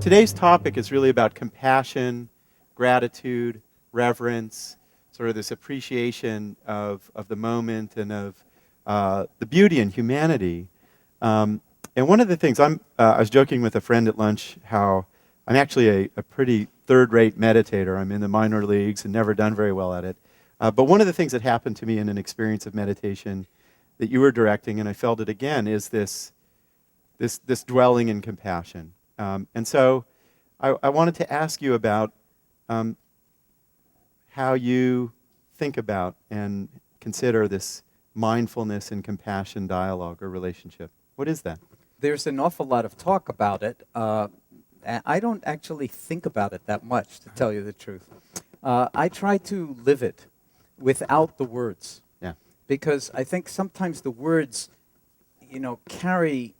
Today's topic is really about compassion, gratitude, reverence, sort of this appreciation of the moment and of the beauty and humanity. And one of the things, I was joking with a friend at lunch how I'm actually a pretty third-rate meditator. I'm in the minor leagues and never done very well at it. But one of the things that happened to me in an experience of meditation that you were directing, and I felt it again, is this dwelling in compassion. And so I wanted to ask you about how you think about and consider this mindfulness and compassion dialogue or relationship. What is that? There's an awful lot of talk about it. I don't actually think about it that much, to tell you the truth. I try to live it without the words. Yeah. Because I think sometimes the words, carry,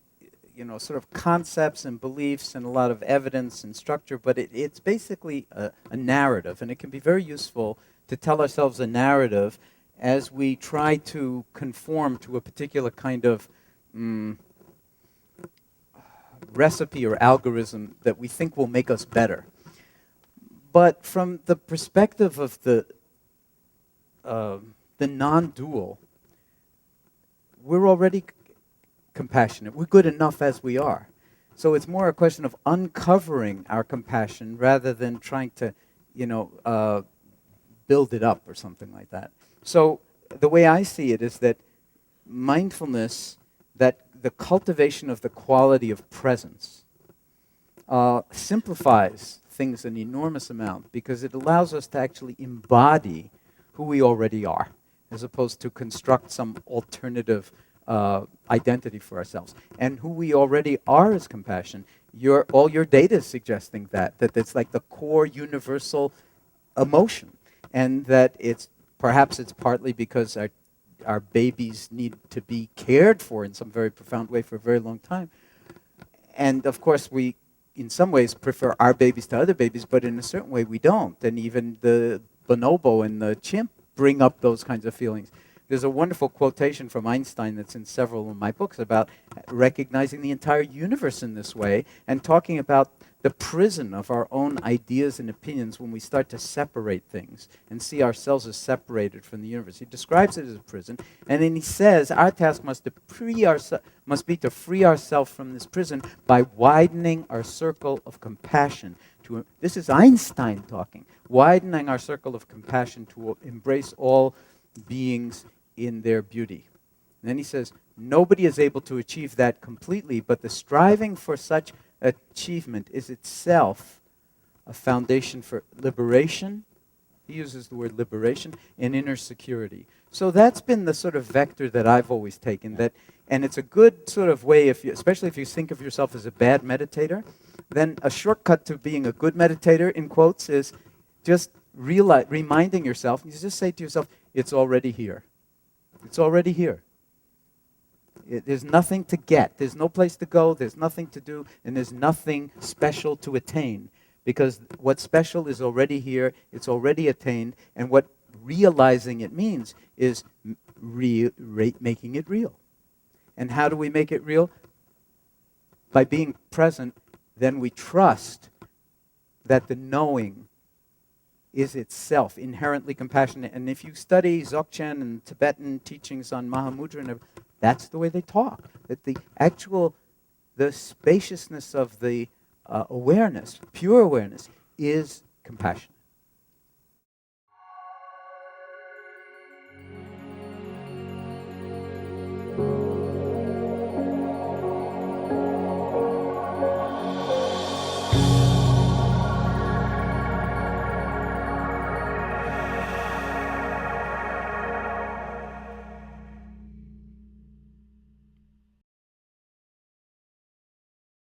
sort of concepts and beliefs and a lot of evidence and structure, but it's basically a narrative, and it can be very useful to tell ourselves a narrative as we try to conform to a particular kind of recipe or algorithm that we think will make us better. But from the perspective of the non-dual, we're already compassionate. We're good enough as we are. So it's more a question of uncovering our compassion rather than trying to, build it up or something like that. So the way I see it is that mindfulness, that the cultivation of the quality of presence, simplifies things an enormous amount because it allows us to actually embody who we already are, as opposed to construct some alternative identity for ourselves. And who we already are is compassion. All your data is suggesting that it's like the core universal emotion, and that perhaps it's partly because our babies need to be cared for in some very profound way for a very long time. And of course we, in some ways, prefer our babies to other babies, but in a certain way we don't. And even the bonobo and the chimp bring up those kinds of feelings. There's a wonderful quotation from Einstein that's in several of my books about recognizing the entire universe in this way and talking about the prison of our own ideas and opinions when we start to separate things and see ourselves as separated from the universe. He describes it as a prison, and then he says our task must be to free ourselves from this prison by widening our circle of compassion. This is Einstein talking. Widening our circle of compassion to embrace all beings in their beauty. And then he says, nobody is able to achieve that completely, but the striving for such achievement is itself a foundation for liberation. He uses the word liberation and inner security. So that's been the sort of vector that I've always taken. And it's a good sort of way, especially if you think of yourself as a bad meditator, then a shortcut to being a good meditator, in quotes, is just reminding yourself, you just say to yourself, it's already here. It's already here. There's nothing to get. There's no place to go. There's nothing to do. And there's nothing special to attain. Because what's special is already here. It's already attained. And what realizing it means is making it real. And how do we make it real? By being present, then we trust that the knowing is itself inherently compassionate. And if you study Dzogchen and Tibetan teachings on Mahamudra, that's the way they talk. That the spaciousness of the awareness, pure awareness, is compassionate.